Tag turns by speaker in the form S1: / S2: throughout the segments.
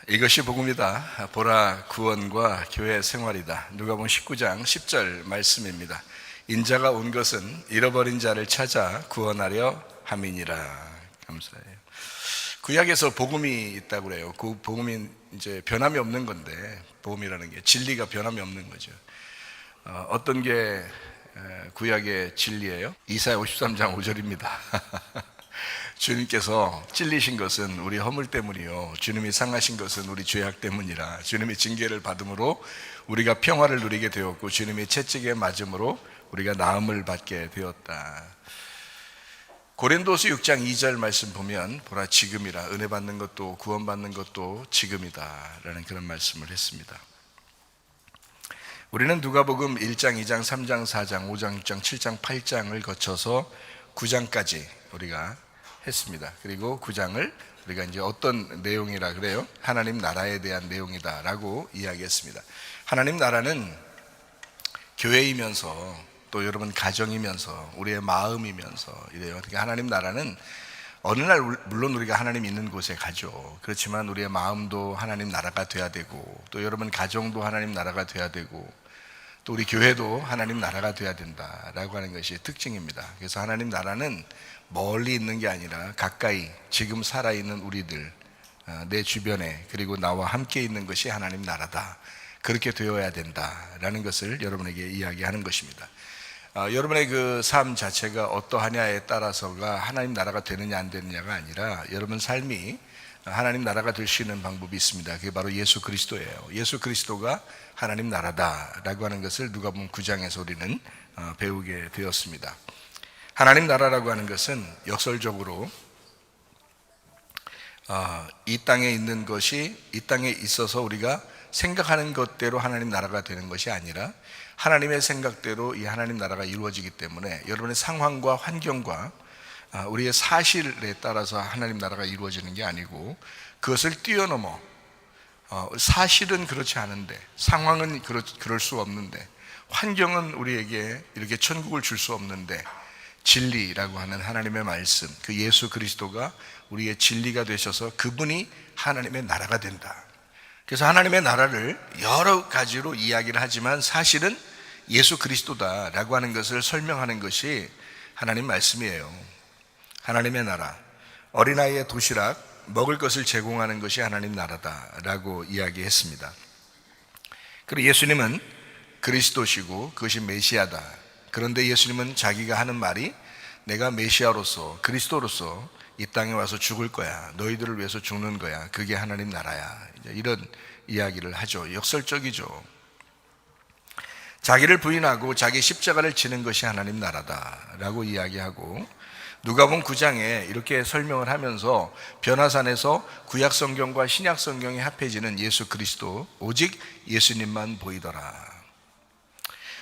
S1: 이것이 복음이다. 보라 구원과 교회 생활이다. 누가복음 19장 10절 말씀입니다. 인자가 온 것은 잃어버린 자를 찾아 구원하려 함이니라. 감사해요. 구약에서 복음이 있다고 그래요. 그 복음이 이제 변함이 없는 건데, 복음이라는 게 진리가 변함이 없는 거죠. 어떤 게 구약의 진리예요? 이사야 53장 5절입니다. 주님께서 찔리신 것은 우리 허물 때문이요, 주님이 상하신 것은 우리 죄악 때문이라. 주님이 징계를 받음으로 우리가 평화를 누리게 되었고, 주님이 채찍에 맞음으로 우리가 나음을 받게 되었다. 고린도서 6장 2절 말씀 보면, 보라 지금이라, 은혜 받는 것도 구원받는 것도 지금이다 라는 그런 말씀을 했습니다. 우리는 누가복음 1장, 2장, 3장, 4장, 5장, 6장, 7장, 8장을 거쳐서 9장까지 우리가 했습니다. 그리고 9장을 우리가 이제 어떤 내용이라 그래요? 하나님 나라에 대한 내용이다 라고 이야기했습니다. 하나님 나라는 교회이면서 또 여러분 가정이면서 우리의 마음이면서 이래요. 그러니까 하나님 나라는 어느 날 물론 우리가 하나님 있는 곳에 가죠. 그렇지만 우리의 마음도 하나님 나라가 돼야 되고, 또 여러분 가정도 하나님 나라가 돼야 되고, 또 우리 교회도 하나님 나라가 돼야 된다라고 하는 것이 특징입니다. 그래서 하나님 나라는 멀리 있는 게 아니라 가까이 지금 살아있는 우리들, 내 주변에, 그리고 나와 함께 있는 것이 하나님 나라다. 그렇게 되어야 된다라는 것을 여러분에게 이야기하는 것입니다. 여러분의 그 삶 자체가 어떠하냐에 따라서가 하나님 나라가 되느냐 안 되느냐가 아니라, 여러분 삶이 하나님 나라가 될 수 있는 방법이 있습니다. 그게 바로 예수 그리스도예요. 예수 그리스도가 하나님 나라다라고 하는 것을 누가복음 9장에서 우리는 배우게 되었습니다. 하나님 나라라고 하는 것은 역설적으로 이 땅에 있는 것이, 이 땅에 있어서 우리가 생각하는 것대로 하나님 나라가 되는 것이 아니라, 하나님의 생각대로 이 하나님 나라가 이루어지기 때문에 여러분의 상황과 환경과 우리의 사실에 따라서 하나님 나라가 이루어지는 게 아니고, 그것을 뛰어넘어 사실은 그렇지 않은데, 상황은 그럴 수 없는데, 환경은 우리에게 이렇게 천국을 줄 수 없는데, 진리라고 하는 하나님의 말씀, 그 예수 그리스도가 우리의 진리가 되셔서 그분이 하나님의 나라가 된다. 그래서 하나님의 나라를 여러 가지로 이야기를 하지만 사실은 예수 그리스도다라고 하는 것을 설명하는 것이 하나님 말씀이에요. 하나님의 나라, 어린아이의 도시락, 먹을 것을 제공하는 것이 하나님 나라다라고 이야기했습니다. 그리고 예수님은 그리스도시고 그것이 메시아다. 그런데 예수님은 자기가 하는 말이, 내가 메시아로서, 그리스도로서 이 땅에 와서 죽을 거야, 너희들을 위해서 죽는 거야, 그게 하나님 나라야, 이런 이야기를 하죠. 역설적이죠. 자기를 부인하고 자기 십자가를 지는 것이 하나님 나라다라고 이야기하고, 누가복음 9장에 이렇게 설명을 하면서 변화산에서 구약 성경과 신약 성경이 합해지는 예수 그리스도, 오직 예수님만 보이더라.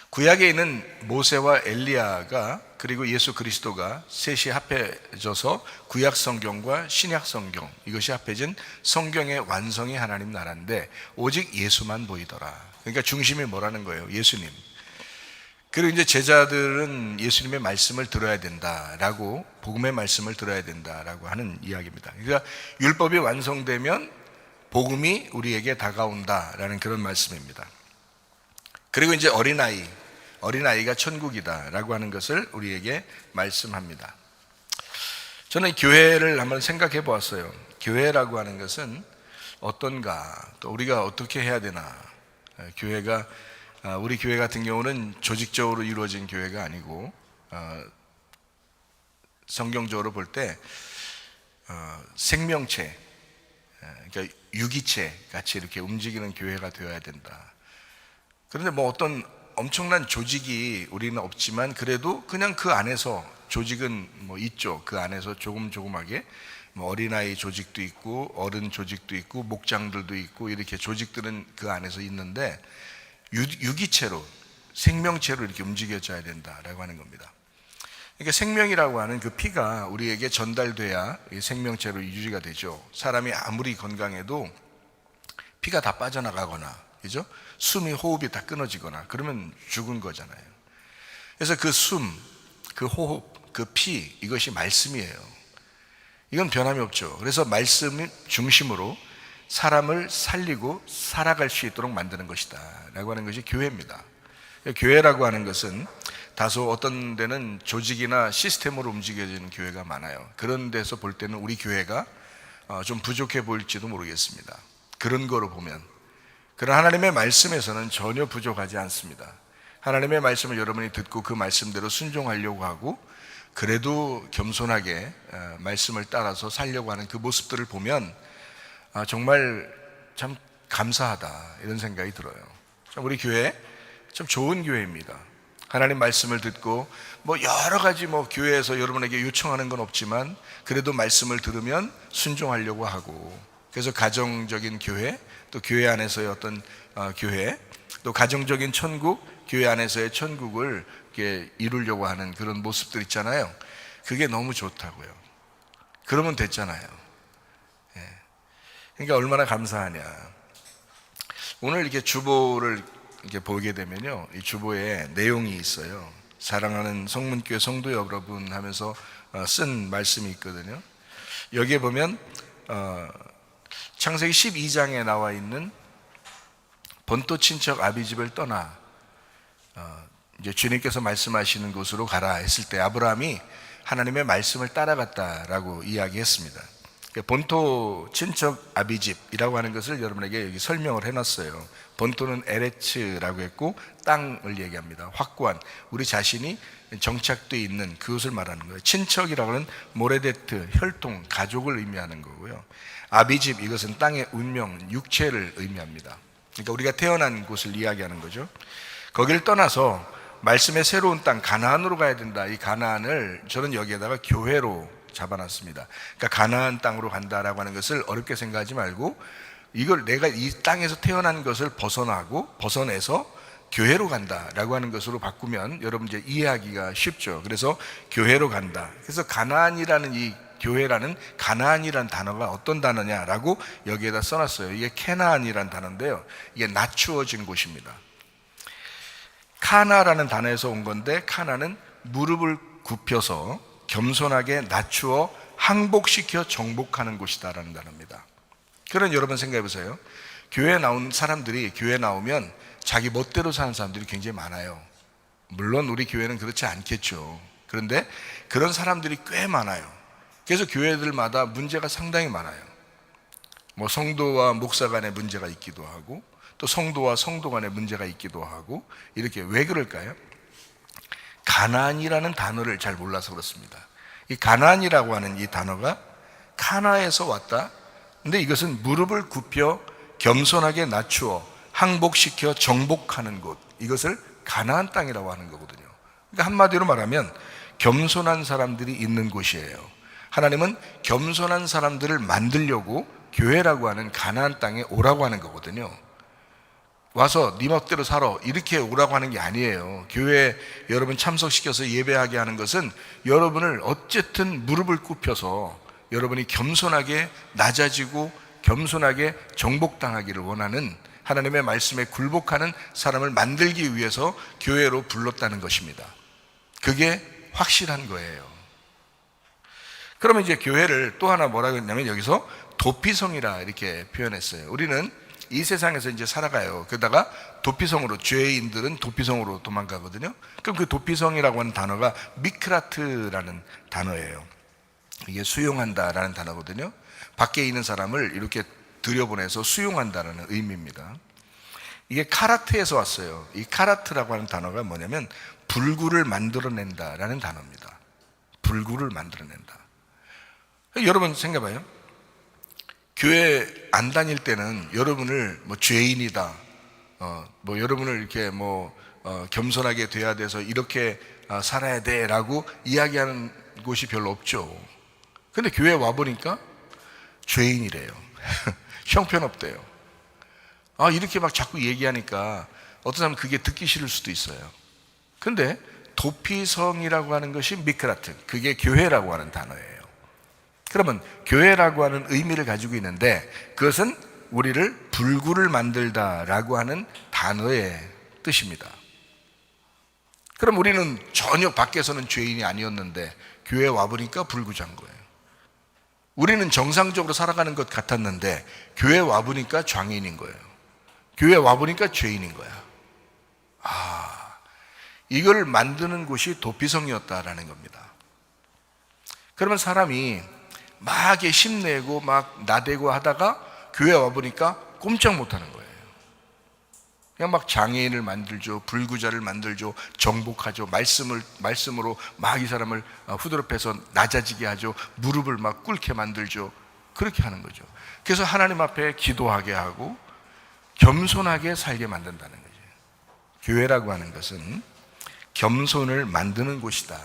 S1: 구약에 있는 모세와 엘리야가, 그리고 예수 그리스도가 셋이 합해져서 구약 성경과 신약 성경, 이것이 합해진 성경의 완성이 하나님 나라인데, 오직 예수만 보이더라. 그러니까 중심이 뭐라는 거예요? 예수님. 그리고 이제 제자들은 예수님의 말씀을 들어야 된다라고, 복음의 말씀을 들어야 된다라고 하는 이야기입니다. 그러니까 율법이 완성되면 복음이 우리에게 다가온다라는 그런 말씀입니다. 그리고 이제 어린아이가 천국이다라고 하는 것을 우리에게 말씀합니다. 저는 교회를 한번 생각해 보았어요. 교회라고 하는 것은 어떤가, 또 우리가 어떻게 해야 되나. 교회가, 우리 교회 같은 경우는 조직적으로 이루어진 교회가 아니고, 성경적으로 볼 때 생명체, 그러니까 유기체 같이 이렇게 움직이는 교회가 되어야 된다. 그런데 뭐 어떤 엄청난 조직이 우리는 없지만, 그래도 그냥 그 안에서 조직은 뭐 있죠. 그 안에서 조금조금하게 뭐 어린아이 조직도 있고, 어른 조직도 있고, 목장들도 있고, 이렇게 조직들은 그 안에서 있는데, 유기체로, 생명체로 이렇게 움직여져야 된다라고 하는 겁니다. 그러니까 생명이라고 하는 그 피가 우리에게 전달돼야 생명체로 유지가 되죠. 사람이 아무리 건강해도 피가 다 빠져나가거나, 그죠? 숨이, 호흡이 다 끊어지거나 그러면 죽은 거잖아요. 그래서 그 숨, 그 호흡, 그 피, 이것이 말씀이에요. 이건 변함이 없죠. 그래서 말씀 중심으로 사람을 살리고 살아갈 수 있도록 만드는 것이다 라고 하는 것이 교회입니다. 교회라고 하는 것은 다소 어떤 데는 조직이나 시스템으로 움직여지는 교회가 많아요. 그런 데서 볼 때는 우리 교회가 좀 부족해 보일지도 모르겠습니다. 그런 거로 보면. 그런 하나님의 말씀에서는 전혀 부족하지 않습니다. 하나님의 말씀을 여러분이 듣고 그 말씀대로 순종하려고 하고 그래도 겸손하게 말씀을 따라서 살려고 하는 그 모습들을 보면 정말 참 감사하다 이런 생각이 들어요. 참 우리 교회 참 좋은 교회입니다. 하나님 말씀을 듣고 여러 가지 교회에서 여러분에게 요청하는 건 없지만 그래도 말씀을 들으면 순종하려고 하고, 그래서 가정적인 교회, 또 교회 안에서의 어떤 교회, 또 가정적인 천국, 교회 안에서의 천국을 이렇게 이루려고 하는 그런 모습들 있잖아요. 그게 너무 좋다고요. 그러면 됐잖아요. 그러니까 얼마나 감사하냐. 오늘 이렇게 주보를 이렇게 보게 되면요, 이 주보에 내용이 있어요. 사랑하는 성문교회 성도 여러분 하면서 쓴 말씀이 있거든요. 여기에 보면 창세기 12장에 나와 있는 본토 친척 아비집을 떠나 이제 주님께서 말씀하시는 곳으로 가라 했을 때 아브라함이 하나님의 말씀을 따라갔다라고 이야기했습니다. 본토 친척 아비집이라고 하는 것을 여러분에게 여기 설명을 해놨어요. 본토는 에레츠라고 했고 땅을 얘기합니다. 확고한 우리 자신이 정착되어 있는 그것을 말하는 거예요. 친척이라고 하는 모레데트, 혈통, 가족을 의미하는 거고요. 아비집, 이것은 땅의 운명, 육체를 의미합니다. 그러니까 우리가 태어난 곳을 이야기하는 거죠. 거기를 떠나서 말씀의 새로운 땅 가나안으로 가야 된다. 이 가나안을 저는 여기에다가 교회로 잡아놨습니다. 그러니까 가나안 땅으로 간다라고 하는 것을 어렵게 생각하지 말고 이걸 내가 이 땅에서 태어난 것을 벗어내서 교회로 간다라고 하는 것으로 바꾸면 여러분 이제 이해하기가 쉽죠. 그래서 교회로 간다. 그래서 가나안이라는 이 교회라는 가나안이라는 단어가 어떤 단어냐라고 여기에다 써놨어요. 이게 케나안이라는 단어인데요, 이게 낮추어진 곳입니다. 카나라는 단어에서 온 건데, 카나는 무릎을 굽혀서 겸손하게 낮추어 항복시켜 정복하는 곳이다라는 단어입니다. 그런 여러분 생각해 보세요. 교회에 나온 사람들이, 교회에 나오면 자기 멋대로 사는 사람들이 굉장히 많아요. 물론 우리 교회는 그렇지 않겠죠. 그런데 그런 사람들이 꽤 많아요. 그래서 교회들마다 문제가 상당히 많아요. 성도와 목사 간의 문제가 있기도 하고, 또 성도와 성도 간의 문제가 있기도 하고, 이렇게. 왜 그럴까요? 가나안이라는 단어를 잘 몰라서 그렇습니다. 이 가나안이라고 하는 이 단어가 카나에서 왔다. 근데 이것은 무릎을 굽혀 겸손하게 낮추어 항복시켜 정복하는 곳, 이것을 가나안 땅이라고 하는 거거든요. 그러니까 한마디로 말하면 겸손한 사람들이 있는 곳이에요. 하나님은 겸손한 사람들을 만들려고 교회라고 하는 가나안 땅에 오라고 하는 거거든요. 와서 네 멋대로 살아 이렇게 오라고 하는 게 아니에요. 교회에 여러분 참석시켜서 예배하게 하는 것은 여러분을 어쨌든 무릎을 굽혀서 여러분이 겸손하게 낮아지고 겸손하게 정복당하기를 원하는, 하나님의 말씀에 굴복하는 사람을 만들기 위해서 교회로 불렀다는 것입니다. 그게 확실한 거예요. 그러면 이제 교회를 또 하나 뭐라고 했냐면 여기서 도피성이라 이렇게 표현했어요. 우리는 이 세상에서 이제 살아가요. 그러다가 도피성으로, 죄인들은 도피성으로 도망가거든요. 그럼 그 도피성이라고 하는 단어가 미크라트라는 단어예요. 이게 수용한다라는 단어거든요. 밖에 있는 사람을 이렇게 들여보내서 수용한다라는 의미입니다. 이게 카라트에서 왔어요. 이 카라트라고 하는 단어가 뭐냐면 불구를 만들어낸다라는 단어입니다. 불구를 만들어낸다. 여러분 생각해봐요. 교회 안 다닐 때는 여러분을 죄인이다, 여러분을 이렇게 겸손하게 돼야 돼서 이렇게 살아야 돼라고 이야기하는 곳이 별로 없죠. 근데 교회에 와보니까 죄인이래요. 형편없대요. 이렇게 막 자꾸 얘기하니까 어떤 사람은 그게 듣기 싫을 수도 있어요. 근데 도피성이라고 하는 것이 미크라트, 그게 교회라고 하는 단어예요. 그러면 교회라고 하는 의미를 가지고 있는데 그것은 우리를 불구를 만들다라고 하는 단어의 뜻입니다. 그럼 우리는 전혀 밖에서는 죄인이 아니었는데 교회에 와보니까 불구자인 거예요. 우리는 정상적으로 살아가는 것 같았는데 교회 와보니까 장애인인 거예요. 교회 와보니까 죄인인 거야. 이걸 만드는 곳이 도피성이었다라는 겁니다. 그러면 사람이 막 이렇게 힘내고 막 나대고 하다가 교회 와보니까 꼼짝 못하는 거예요. 그냥 막 장애인을 만들죠, 불구자를 만들죠, 정복하죠, 말씀으로 막 이 사람을 후드로 패서 낮아지게 하죠, 무릎을 막 꿇게 만들죠. 그렇게 하는 거죠. 그래서 하나님 앞에 기도하게 하고 겸손하게 살게 만든다는 거죠. 교회라고 하는 것은 겸손을 만드는 곳이다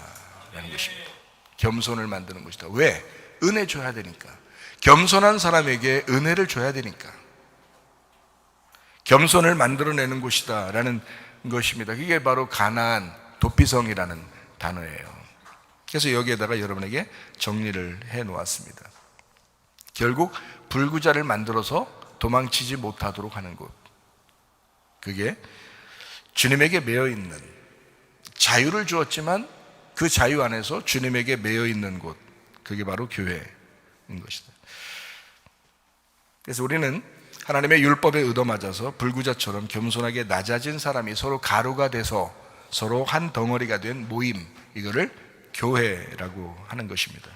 S1: 라는 것입니다. 겸손을 만드는 곳이다. 왜? 은혜 줘야 되니까. 겸손한 사람에게 은혜를 줘야 되니까. 겸손을 만들어내는 곳이다 라는 것입니다. 그게 바로 가나안 도피성이라는 단어예요. 그래서 여기에다가 여러분에게 정리를 해 놓았습니다. 결국 불구자를 만들어서 도망치지 못하도록 하는 곳, 그게 주님에게 매여 있는, 자유를 주었지만 그 자유 안에서 주님에게 매여 있는 곳, 그게 바로 교회인 것이다. 그래서 우리는 하나님의 율법에 얻어맞아서 불구자처럼 겸손하게 낮아진 사람이 서로 가루가 돼서 서로 한 덩어리가 된 모임, 이거를 교회라고 하는 것입니다.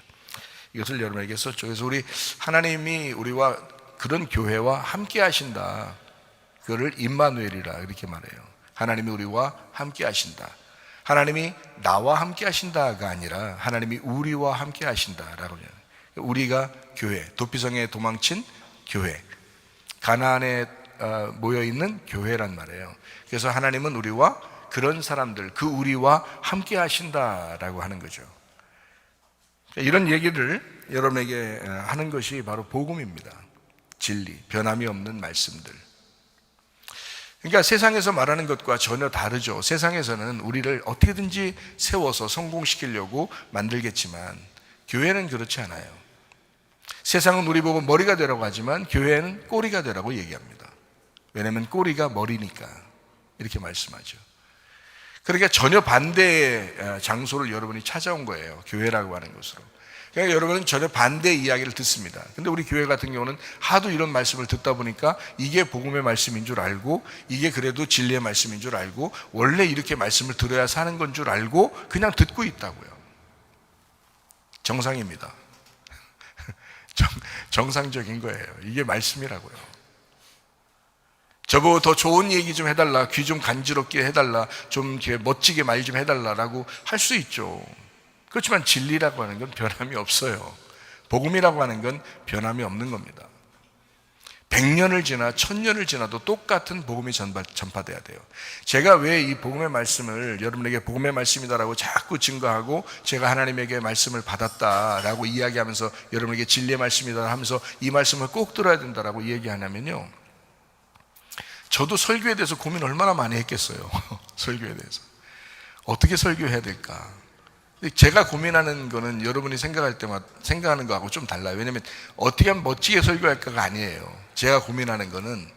S1: 이것을 여러분에게 썼죠. 그래서 우리 하나님이 우리와 그런 교회와 함께 하신다, 그거를 임마누엘이라 이렇게 말해요. 하나님이 우리와 함께 하신다. 하나님이 나와 함께 하신다가 아니라 하나님이 우리와 함께 하신다라고 해요. 우리가 교회, 도피성에 도망친 교회, 가나안에 모여있는 교회란 말이에요. 그래서 하나님은 우리와 그런 사람들, 그 우리와 함께 하신다라고 하는 거죠. 이런 얘기를 여러분에게 하는 것이 바로 복음입니다. 진리, 변함이 없는 말씀들. 그러니까 세상에서 말하는 것과 전혀 다르죠. 세상에서는 우리를 어떻게든지 세워서 성공시키려고 만들겠지만 교회는 그렇지 않아요. 세상은 우리 보고 머리가 되라고 하지만 교회는 꼬리가 되라고 얘기합니다. 왜냐하면 꼬리가 머리니까 이렇게 말씀하죠. 그러니까 전혀 반대의 장소를 여러분이 찾아온 거예요. 교회라고 하는 것으로. 그러니까 여러분은 전혀 반대의 이야기를 듣습니다. 근데 우리 교회 같은 경우는 하도 이런 말씀을 듣다 보니까 이게 복음의 말씀인 줄 알고, 이게 그래도 진리의 말씀인 줄 알고, 원래 이렇게 말씀을 들어야 사는 건 줄 알고 그냥 듣고 있다고요. 정상입니다. 정상적인 거예요. 이게 말씀이라고요. 저보고 더 좋은 얘기 좀 해달라, 귀 좀 간지럽게 해달라, 좀 이렇게 멋지게 말 좀 해달라라고 할 수 있죠. 그렇지만 진리라고 하는 건 변함이 없어요. 복음이라고 하는 건 변함이 없는 겁니다. 100년을 지나 1000년을 지나도 똑같은 복음이 전파돼야 돼요. 제가 왜 이 복음의 말씀을 여러분에게 복음의 말씀이다라고 자꾸 증거하고 제가 하나님에게 말씀을 받았다라고 이야기하면서 여러분에게 진리의 말씀이다 하면서 이 말씀을 꼭 들어야 된다라고 얘기하냐면요, 저도 설교에 대해서 고민 얼마나 많이 했겠어요. 설교에 대해서 어떻게 설교해야 될까. 제가 고민하는 거는 여러분이 생각할 때마다 생각하는 거하고 좀 달라요. 왜냐하면 어떻게 하면 멋지게 설교할까가 아니에요. 제가 고민하는 거는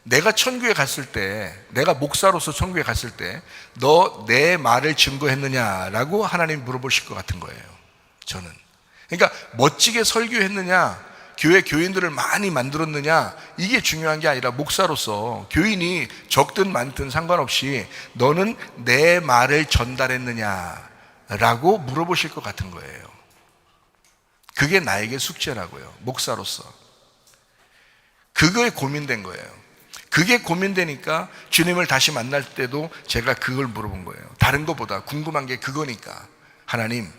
S1: 내가 천국에 갔을 때, 내가 목사로서 천국에 갔을 때 너 내 말을 증거했느냐라고 하나님이 물어보실 것 같은 거예요. 저는. 그러니까 멋지게 설교했느냐, 교회 교인들을 많이 만들었느냐, 이게 중요한 게 아니라 목사로서 교인이 적든 많든 상관없이 너는 내 말을 전달했느냐 라고 물어보실 것 같은 거예요. 그게 나에게 숙제라고요. 목사로서. 그거에 고민된 거예요. 그게 고민되니까 주님을 다시 만날 때도 제가 그걸 물어본 거예요. 다른 것보다 궁금한 게 그거니까. 하나님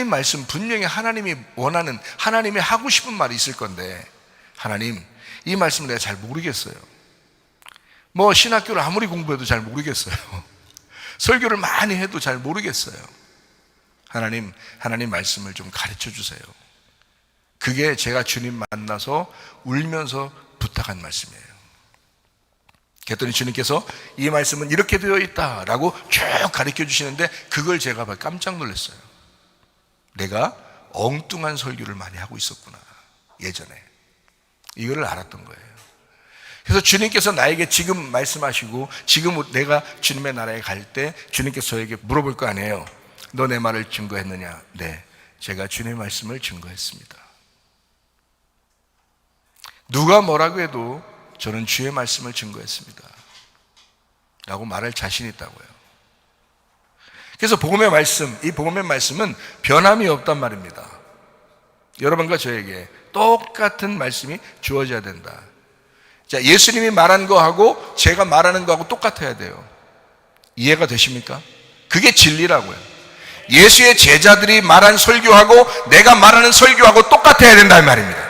S1: 말씀 분명히 하나님이 원하는, 하나님이 하고 싶은 말이 있을 건데, 하나님 이 말씀을 내가 잘 모르겠어요. 뭐 신학교를 아무리 공부해도 잘 모르겠어요. 설교를 많이 해도 잘 모르겠어요. 하나님 말씀을 좀 가르쳐 주세요. 그게 제가 주님 만나서 울면서 부탁한 말씀이에요. 그랬더니 주님께서 이 말씀은 이렇게 되어 있다라고 쭉 가르쳐 주시는데, 그걸 제가 깜짝 놀랐어요. 내가 엉뚱한 설교를 많이 하고 있었구나, 예전에. 이거를 알았던 거예요. 그래서 주님께서 나에게 지금 말씀하시고, 지금 내가 주님의 나라에 갈 때 주님께서 저에게 물어볼 거 아니에요. 너 내 말을 증거했느냐? 네, 제가 주님의 말씀을 증거했습니다. 누가 뭐라고 해도 저는 주의 말씀을 증거했습니다 라고 말할 자신이 있다고요. 그래서 복음의 말씀, 이 복음의 말씀은 변함이 없단 말입니다. 여러분과 저에게 똑같은 말씀이 주어져야 된다. 자, 예수님이 말한 거하고 제가 말하는 거하고 똑같아야 돼요. 이해가 되십니까? 그게 진리라고요. 예수의 제자들이 말한 설교하고 내가 말하는 설교하고 똑같아야 된다는 말입니다.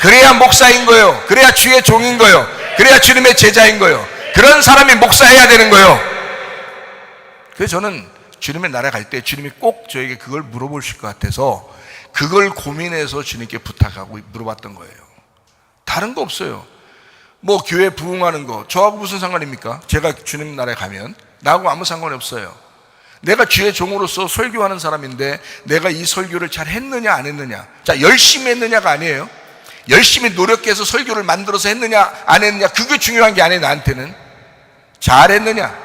S1: 그래야 목사인 거예요. 그래야 주의 종인 거예요. 그래야 주님의 제자인 거예요. 그런 사람이 목사해야 되는 거예요. 그래서 저는 주님의 나라에 갈 때 주님이 꼭 저에게 그걸 물어보실 것 같아서 그걸 고민해서 주님께 부탁하고 물어봤던 거예요. 다른 거 없어요. 뭐 교회 부흥하는 거 저하고 무슨 상관입니까? 제가 주님 나라에 가면 나하고 아무 상관이 없어요. 내가 주의 종으로서 설교하는 사람인데 내가 이 설교를 잘 했느냐 안 했느냐, 자, 열심히 했느냐가 아니에요. 열심히 노력해서 설교를 만들어서 했느냐 안 했느냐, 그게 중요한 게 아니에요. 나한테는 잘 했느냐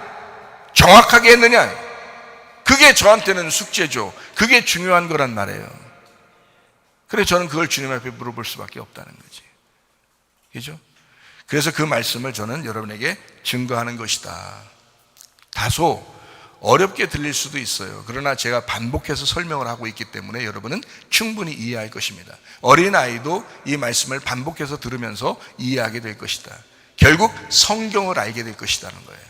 S1: 정확하게 했느냐, 그게 저한테는 숙제죠. 그게 중요한 거란 말이에요. 그래서 저는 그걸 주님 앞에 물어볼 수밖에 없다는 거지. 그죠? 그래서 그 말씀을 저는 여러분에게 증거하는 것이다. 다소 어렵게 들릴 수도 있어요. 그러나 제가 반복해서 설명을 하고 있기 때문에 여러분은 충분히 이해할 것입니다. 어린아이도 이 말씀을 반복해서 들으면서 이해하게 될 것이다. 결국 성경을 알게 될 것이라는 거예요.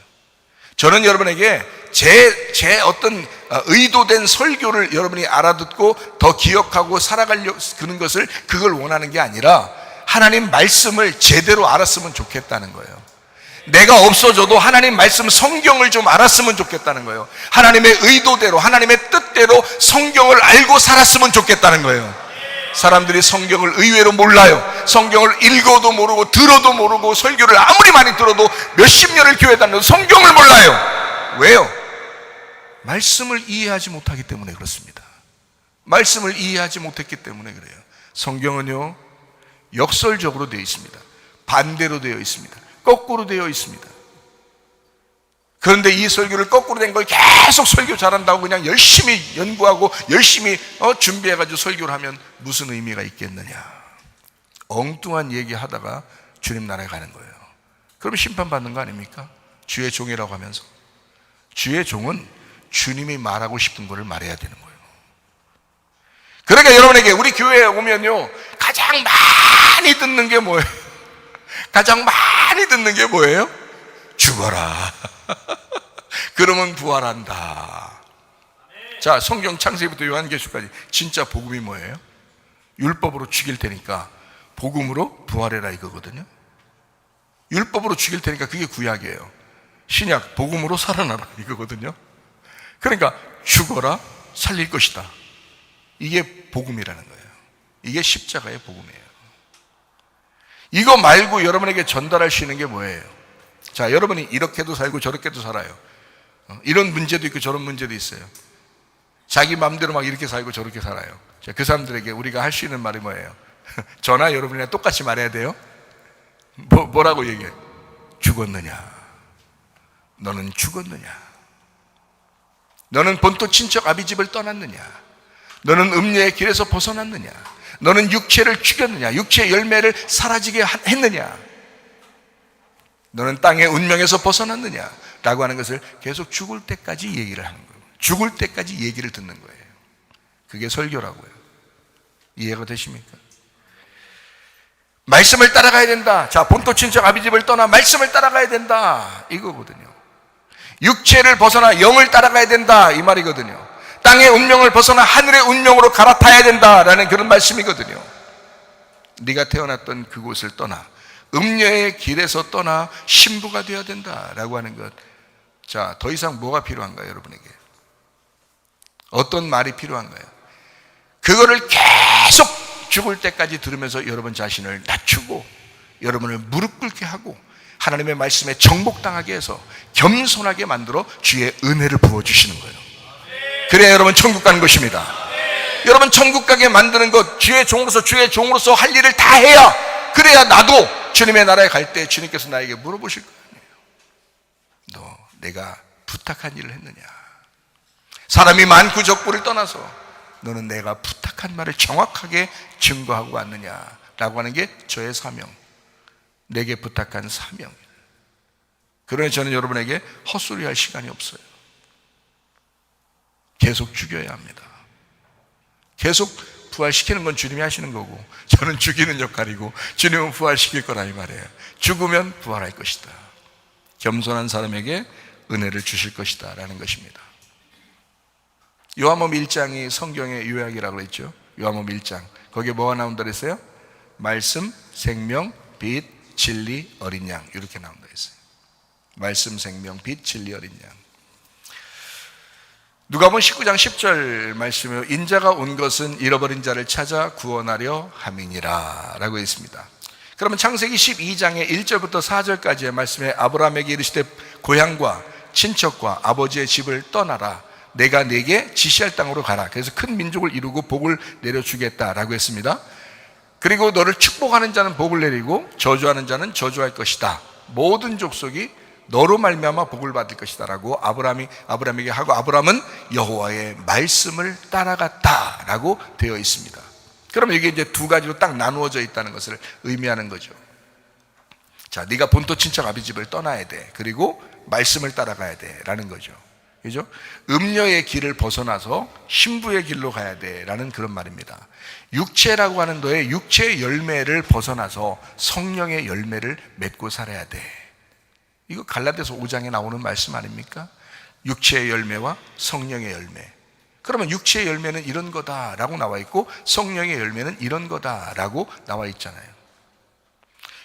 S1: 저는 여러분에게 제 어떤 의도된 설교를 여러분이 알아듣고 더 기억하고 살아가려고 그런 것을 그걸 원하는 게 아니라 하나님 말씀을 제대로 알았으면 좋겠다는 거예요. 내가 없어져도 하나님 말씀 성경을 좀 알았으면 좋겠다는 거예요. 하나님의 의도대로 하나님의 뜻대로 성경을 알고 살았으면 좋겠다는 거예요. 사람들이 성경을 의외로 몰라요. 성경을 읽어도 모르고 들어도 모르고 설교를 아무리 많이 들어도 몇십 년을 교회 다녀도 성경을 몰라요. 왜요? 말씀을 이해하지 못하기 때문에 그렇습니다. 말씀을 이해하지 못했기 때문에 그래요. 성경은요 역설적으로 되어 있습니다. 반대로 되어 있습니다. 거꾸로 되어 있습니다. 그런데 이 설교를 거꾸로 된 걸 계속 설교 잘한다고 그냥 열심히 연구하고 열심히 준비해가지고 설교를 하면 무슨 의미가 있겠느냐. 엉뚱한 얘기하다가 주님 나라에 가는 거예요. 그럼 심판받는 거 아닙니까? 주의 종이라고 하면서. 주의 종은 주님이 말하고 싶은 거를 말해야 되는 거예요. 그러니까 여러분에게 우리 교회에 오면요 가장 많이 듣는 게 뭐예요? 가장 많이 듣는 게 뭐예요? 죽어라. 그러면 부활한다. 자, 성경 창세기부터 요한계시까지 진짜 복음이 뭐예요? 율법으로 죽일 테니까 복음으로 부활해라 이거거든요. 율법으로 죽일 테니까 그게 구약이에요. 신약 복음으로 살아나라 이거거든요. 그러니까 죽어라 살릴 것이다. 이게 복음이라는 거예요. 이게 십자가의 복음이에요. 이거 말고 여러분에게 전달할 수 있는 게 뭐예요? 자, 여러분이 이렇게도 살고 저렇게도 살아요. 이런 문제도 있고 저런 문제도 있어요. 자기 마음대로 막 이렇게 살고 저렇게 살아요. 자, 그 사람들에게 우리가 할 수 있는 말이 뭐예요? 저나 여러분이랑 똑같이 말해야 돼요. 뭐라고 얘기해? 죽었느냐? 너는 죽었느냐? 너는 본토 친척 아비집을 떠났느냐? 너는 음녀의 길에서 벗어났느냐? 너는 육체를 죽였느냐? 육체의 열매를 사라지게 했느냐? 너는 땅의 운명에서 벗어났느냐? 라고 하는 것을 계속 죽을 때까지 얘기를 하는 거예요. 죽을 때까지 얘기를 듣는 거예요. 그게 설교라고요. 이해가 되십니까? 말씀을 따라가야 된다. 자, 본토 친척 아비집을 떠나 말씀을 따라가야 된다. 이거거든요. 육체를 벗어나 영을 따라가야 된다. 이 말이거든요. 땅의 운명을 벗어나 하늘의 운명으로 갈아타야 된다라는 그런 말씀이거든요. 네가 태어났던 그곳을 떠나 음녀의 길에서 떠나 신부가 되어야 된다라고 하는 것. 자, 더 이상 뭐가 필요한가요, 여러분에게? 어떤 말이 필요한가요? 그거를 계속 죽을 때까지 들으면서 여러분 자신을 낮추고 여러분을 무릎 꿇게 하고 하나님의 말씀에 정복당하게 해서 겸손하게 만들어 주의 은혜를 부어주시는 거예요. 그래야 여러분 천국 가는 것입니다. 여러분 천국 가게 만드는 것, 주의 종으로서 할 일을 다 해야, 그래야 나도 주님의 나라에 갈 때 주님께서 나에게 물어보실 거 아니에요. 너 내가 부탁한 일을 했느냐? 사람이 많고 적고를 떠나서 너는 내가 부탁한 말을 정확하게 증거하고 왔느냐? 라고 하는 게 저의 사명, 내게 부탁한 사명. 그러니 저는 여러분에게 헛소리할 시간이 없어요. 계속 죽여야 합니다. 계속 부활시키는 건 주님이 하시는 거고, 저는 죽이는 역할이고, 주님은 부활시킬 거라 이 말이에요. 죽으면 부활할 것이다. 겸손한 사람에게 은혜를 주실 것이다 라는 것입니다. 요한복음 1장이 성경의 요약이라고 했죠. 요한복음 1장 거기에 뭐가 나온다 그랬어요? 말씀, 생명, 빛, 진리, 어린 양, 이렇게 나온다 했어요. 말씀, 생명, 빛, 진리, 어린 양. 누가복음 19장 10절 말씀이요, 인자가 온 것은 잃어버린 자를 찾아 구원하려 함이니라 라고 했습니다. 그러면 창세기 12장의 1절부터 4절까지의 말씀에 아브라함에게 이르시되 고향과 친척과 아버지의 집을 떠나라, 내가 네게 지시할 땅으로 가라. 그래서 큰 민족을 이루고 복을 내려주겠다라고 했습니다. 그리고 너를 축복하는 자는 복을 내리고 저주하는 자는 저주할 것이다. 모든 족속이 너로 말미암아 복을 받을 것이다 라고 아브라함에게 하고, 아브라함은 여호와의 말씀을 따라갔다라고 되어 있습니다. 그러면 이게 이제 두 가지로 딱 나누어져 있다는 것을 의미하는 거죠. 자, 네가 본토 친척 아비 집을 떠나야 돼. 그리고 말씀을 따라가야 돼 라는 거죠. 그죠? 음녀의 길을 벗어나서 신부의 길로 가야 돼 라는 그런 말입니다. 육체라고 하는 너의 육체의 열매를 벗어나서 성령의 열매를 맺고 살아야 돼. 이거 갈라디아서 5장에 나오는 말씀 아닙니까? 육체의 열매와 성령의 열매. 그러면 육체의 열매는 이런 거다라고 나와 있고, 성령의 열매는 이런 거다라고 나와 있잖아요.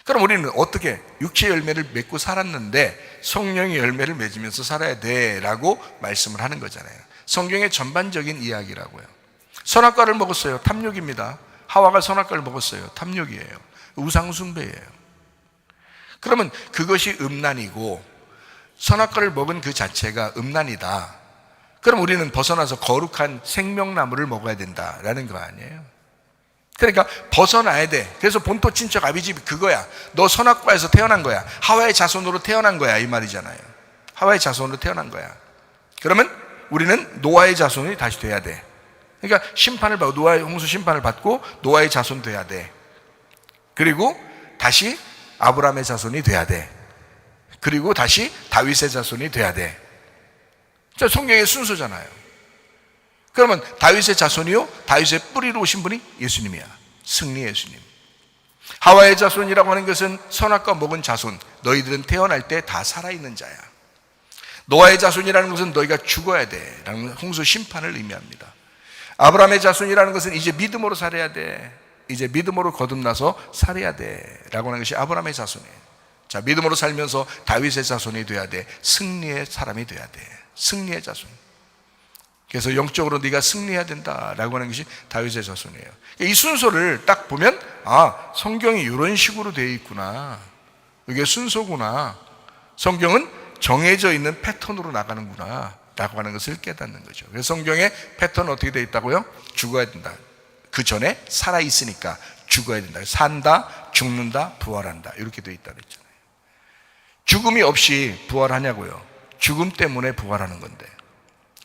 S1: 그럼 우리는 어떻게 육체의 열매를 맺고 살았는데 성령의 열매를 맺으면서 살아야 돼라고 말씀을 하는 거잖아요. 성경의 전반적인 이야기라고요. 선악과를 먹었어요. 탐욕입니다. 하와가 선악과를 먹었어요. 탐욕이에요. 우상숭배예요. 그러면 그것이 음란이고 선악과를 먹은 그 자체가 음란이다. 그럼 우리는 벗어나서 거룩한 생명나무를 먹어야 된다라는 거 아니에요? 그러니까 벗어나야 돼. 그래서 본토 친척 아비집이 그거야. 너 선악과에서 태어난 거야. 하와의 자손으로 태어난 거야, 이 말이잖아요. 하와의 자손으로 태어난 거야. 그러면 우리는 노아의 자손이 다시 돼야 돼. 그러니까 심판을 받고, 노아의 홍수 심판을 받고 노아의 자손 돼야 돼. 그리고 다시 아브라함의 자손이 돼야 돼. 그리고 다시 다윗의 자손이 돼야 돼. 자, 성경의 순서잖아요. 그러면 다윗의 자손이요, 다윗의 뿌리로 오신 분이 예수님이야. 승리 예수님. 하와의 자손이라고 하는 것은 선악과 먹은 자손, 너희들은 태어날 때 다 살아있는 자야. 노아의 자손이라는 것은 너희가 죽어야 돼 라는 홍수 심판을 의미합니다. 아브라함의 자손이라는 것은 이제 믿음으로 살아야 돼. 이제 믿음으로 거듭나서 살아야 돼 라고 하는 것이 아브라함의 자손이에요. 자, 믿음으로 살면서 다윗의 자손이 돼야 돼. 승리의 사람이 돼야 돼. 승리의 자손. 그래서 영적으로 네가 승리해야 된다라고 하는 것이 다윗의 자손이에요. 이 순서를 딱 보면, 아, 성경이 이런 식으로 되어 있구나. 이게 순서구나. 성경은 정해져 있는 패턴으로 나가는구나 라고 하는 것을 깨닫는 거죠. 그래서 성경의 패턴은 어떻게 되어 있다고요? 죽어야 된다. 그 전에 살아있으니까 죽어야 된다. 산다, 죽는다, 부활한다, 이렇게 되어 있다고 했잖아요. 죽음이 없이 부활하냐고요? 죽음 때문에 부활하는 건데,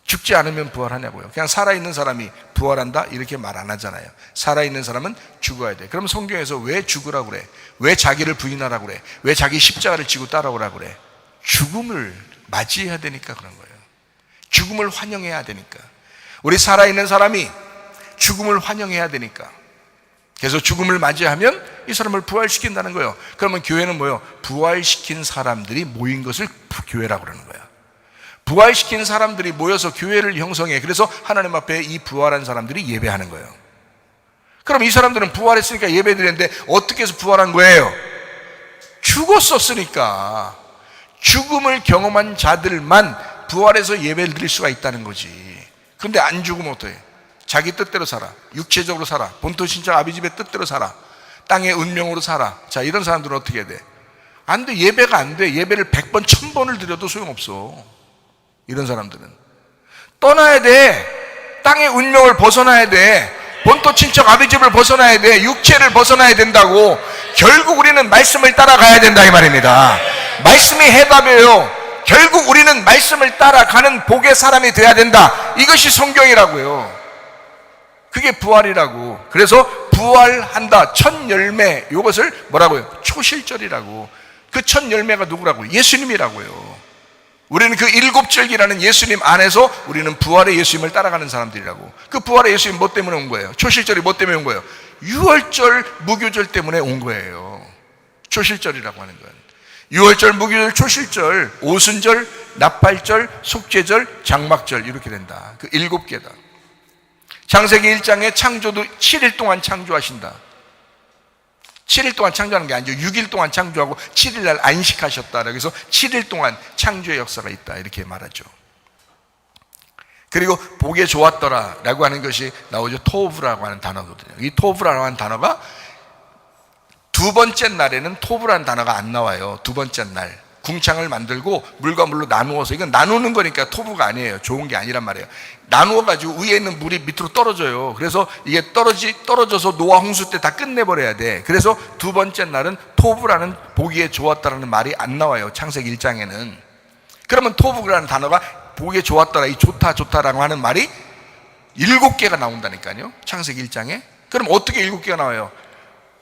S1: 죽지 않으면 부활하냐고요? 그냥 살아있는 사람이 부활한다 이렇게 말 안 하잖아요. 살아있는 사람은 죽어야 돼. 그럼 성경에서 왜 죽으라고 그래? 왜 자기를 부인하라고 그래? 왜 자기 십자가를 지고 따라오라고 그래? 죽음을 맞이해야 되니까 그런 거예요. 죽음을 환영해야 되니까. 우리 살아있는 사람이 죽음을 환영해야 되니까. 그래서 죽음을 맞이하면 이 사람을 부활시킨다는 거예요. 그러면 교회는 뭐예요? 부활시킨 사람들이 모인 것을 교회라고 그러는 거예요. 부활시킨 사람들이 모여서 교회를 형성해. 그래서 하나님 앞에 이 부활한 사람들이 예배하는 거예요. 그럼 이 사람들은 부활했으니까 예배드렸는데 어떻게 해서 부활한 거예요? 죽었었으니까. 죽음을 경험한 자들만 부활해서 예배를 드릴 수가 있다는 거지. 그런데 안 죽으면 어떡해? 자기 뜻대로 살아. 육체적으로 살아. 본토 친척 아비집의 뜻대로 살아. 땅의 운명으로 살아. 자, 이런 사람들은 어떻게 해야 돼? 안 돼. 예배가 안 돼. 예배를 100번, 1000번을 드려도 소용없어. 이런 사람들은 떠나야 돼. 땅의 운명을 벗어나야 돼. 본토 친척 아비집을 벗어나야 돼. 육체를 벗어나야 된다고. 결국 우리는 말씀을 따라가야 된다 이 말입니다. 말씀이 해답이에요. 결국 우리는 말씀을 따라가는 복의 사람이 돼야 된다. 이것이 성경이라고요. 그게 부활이라고. 그래서 부활한다. 첫 열매, 이것을 뭐라고요? 초실절이라고. 그 첫 열매가 누구라고요? 예수님이라고요. 우리는 그 일곱 절기라는 예수님 안에서 우리는 부활의 예수님을 따라가는 사람들이라고. 그 부활의 예수님 뭐 때문에 온 거예요? 초실절이 뭐 때문에 온 거예요? 유월절, 무교절 때문에 온 거예요. 초실절이라고 하는 건. 유월절, 무교절, 초실절, 오순절, 나팔절, 속죄절, 장막절 이렇게 된다. 그 일곱 개다. 창세기 1장에 창조도 7일 동안 창조하신다. 7일 동안 창조하는 게 아니죠. 6일 동안 창조하고 7일 날 안식하셨다. 그래서 7일 동안 창조의 역사가 있다. 이렇게 말하죠. 그리고 보기에 좋았더라 라고 하는 것이 나오죠. 토브라고 하는 단어거든요. 이 토브라고 하는 단어가 두 번째 날에는 토브라는 단어가 안 나와요. 두 번째 날 궁창을 만들고 물과 물로 나누어서, 이건 나누는 거니까 토브가 아니에요. 좋은 게 아니란 말이에요. 나누어가지고 위에 있는 물이 밑으로 떨어져요. 그래서 이게 떨어져서 노아 홍수 때 다 끝내버려야 돼. 그래서 두 번째 날은 토브라는 보기에 좋았다라는 말이 안 나와요. 창세기 1장에는. 그러면 토브라는 단어가 보기에 좋았더라, 이 좋다라고 하는 말이 7개가 나온다니까요. 창세기 1장에. 그럼 어떻게 7개가 나와요?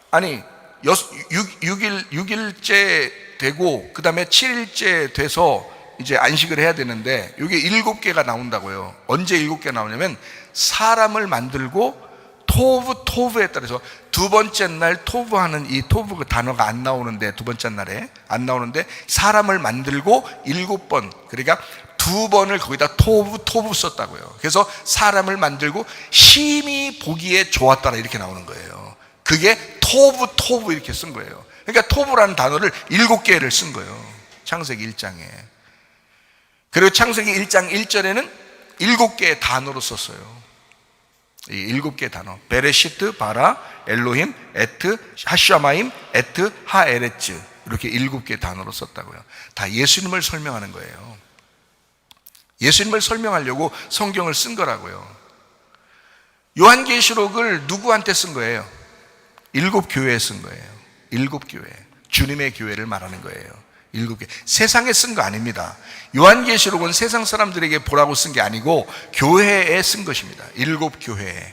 S1: 아니 6일째 되고 그 다음에 7일째 돼서 이제 안식을 해야 되는데 이게 7개가 나온다고요. 언제 7개가 나오냐면 사람을 만들고 토브에 따라서 두 번째 날 토브하는 이 토브 그 단어가 안 나오는데, 두 번째 날에 안 나오는데 사람을 만들고 7번, 그러니까 2번을 거기다 토브 썼다고요. 그래서 사람을 만들고 심히 보기에 좋았더라 이렇게 나오는 거예요. 그게 토브 이렇게 쓴 거예요. 그러니까 토브라는 단어를 7개를 쓴 거예요. 창세기 1장에. 그리고 창세기 1장 1절에는 7개의 단어로 썼어요. 이 7개의 단어. 베레시트, 바라, 엘로힘, 에트, 하샤마임, 에트, 하에레츠. 이렇게 7개의 단어로 썼다고요. 다 예수님을 설명하는 거예요. 예수님을 설명하려고 성경을 쓴 거라고요. 요한계시록을 누구한테 쓴 거예요? 7교회에 쓴 거예요. 7교회. 주님의 교회를 말하는 거예요. 7개. 세상에 쓴 거 아닙니다. 요한계시록은 세상 사람들에게 보라고 쓴 게 아니고 교회에 쓴 것입니다. 7교회에.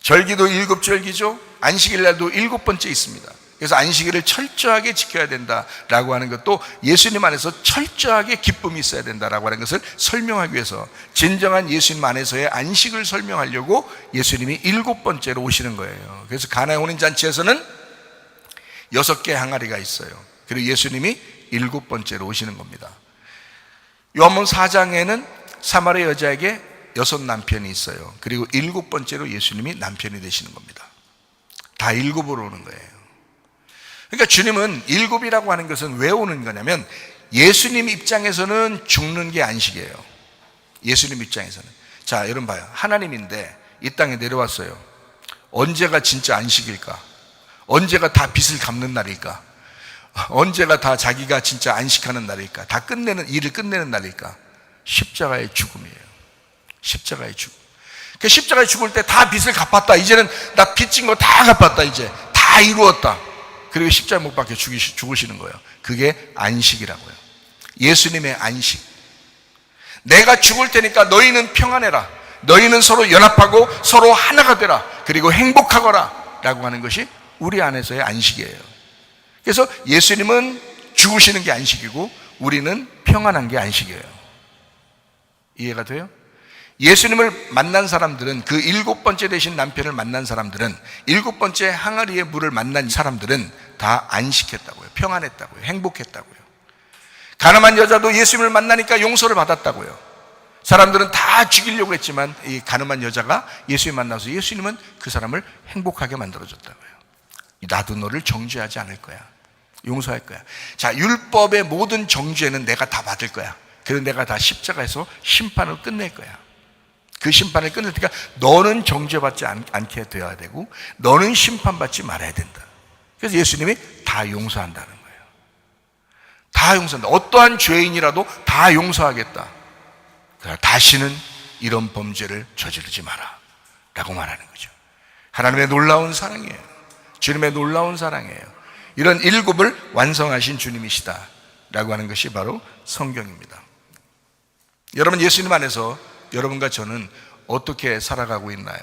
S1: 절기도 7절기죠. 안식일 날도 7번째 있습니다. 그래서 안식일을 철저하게 지켜야 된다라고 하는 것도 예수님 안에서 철저하게 기쁨이 있어야 된다라고 하는 것을 설명하기 위해서, 진정한 예수님 안에서의 안식을 설명하려고 예수님이 7번째로 오시는 거예요. 그래서 가나의 혼인잔치에서는 6개의 항아리가 있어요. 그리고 예수님이 7번째로 오시는 겁니다. 요한복음 4장에는 사마리아 여자에게 6 남편이 있어요. 그리고 7번째로 예수님이 남편이 되시는 겁니다. 다 7으로 오는 거예요. 그러니까 주님은 7이라고 하는 것은 왜 오는 거냐면, 예수님 입장에서는 죽는 게 안식이에요. 예수님 입장에서는. 자, 여러분 봐요. 하나님인데 이 땅에 내려왔어요. 언제가 진짜 안식일까? 언제가 다 빚을 갚는 날일까? 언제가 다 자기가 진짜 안식하는 날일까? 다 일을 끝내는 날일까? 십자가의 죽음이에요. 십자가의 죽음. 그 십자가의 죽을 때 다 빚을 갚았다. 이제는 나 빚진 거 다 갚았다. 이제 다 이루었다. 그리고 십자가 못 박혀 죽으시는 거예요. 그게 안식이라고요. 예수님의 안식. 내가 죽을 테니까 너희는 평안해라. 너희는 서로 연합하고 서로 하나가 되라. 그리고 행복하거라. 라고 하는 것이 우리 안에서의 안식이에요. 그래서 예수님은 죽으시는 게 안식이고 우리는 평안한 게 안식이에요. 이해가 돼요? 예수님을 만난 사람들은, 그 7번째 되신 남편을 만난 사람들은, 7번째 항아리의 물을 만난 사람들은 다 안식했다고요. 평안했다고요. 행복했다고요. 가늠한 여자도 예수님을 만나니까 용서를 받았다고요. 사람들은 다 죽이려고 했지만 이 가늠한 여자가 예수님 만나서 예수님은 그 사람을 행복하게 만들어줬다고요. 나도 너를 정죄하지 않을 거야. 용서할 거야. 자, 율법의 모든 정죄는 내가 다 받을 거야. 그래서 내가 다 십자가에서 심판을 끝낼 거야. 그 심판을 끝낼 테니까 너는 정죄받지 않게 되어야 되고 너는 심판받지 말아야 된다. 그래서 예수님이 다 용서한다는 거예요. 다 용서한다. 어떠한 죄인이라도 다 용서하겠다. 다시는 이런 범죄를 저지르지 마라 라고 말하는 거죠. 하나님의 놀라운 사랑이에요. 주님의 놀라운 사랑이에요. 이런 7을 완성하신 주님이시다 라고 하는 것이 바로 성경입니다. 여러분, 예수님 안에서 여러분과 저는 어떻게 살아가고 있나요?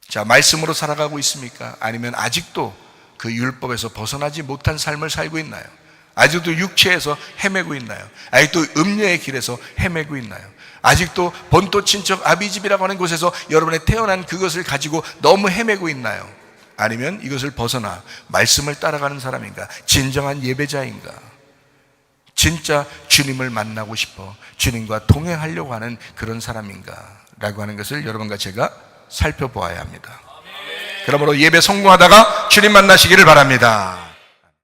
S1: 자, 말씀으로 살아가고 있습니까? 아니면 아직도 그 율법에서 벗어나지 못한 삶을 살고 있나요? 아직도 육체에서 헤매고 있나요? 아직도 음녀의 길에서 헤매고 있나요? 아직도 본토 친척 아비집이라고 하는 곳에서 여러분의 태어난 그것을 가지고 너무 헤매고 있나요? 아니면 이것을 벗어나 말씀을 따라가는 사람인가? 진정한 예배자인가? 진짜 주님을 만나고 싶어 주님과 동행하려고 하는 그런 사람인가? 라고 하는 것을 여러분과 제가 살펴보아야 합니다. 그러므로 예배 성공하다가 주님 만나시기를 바랍니다.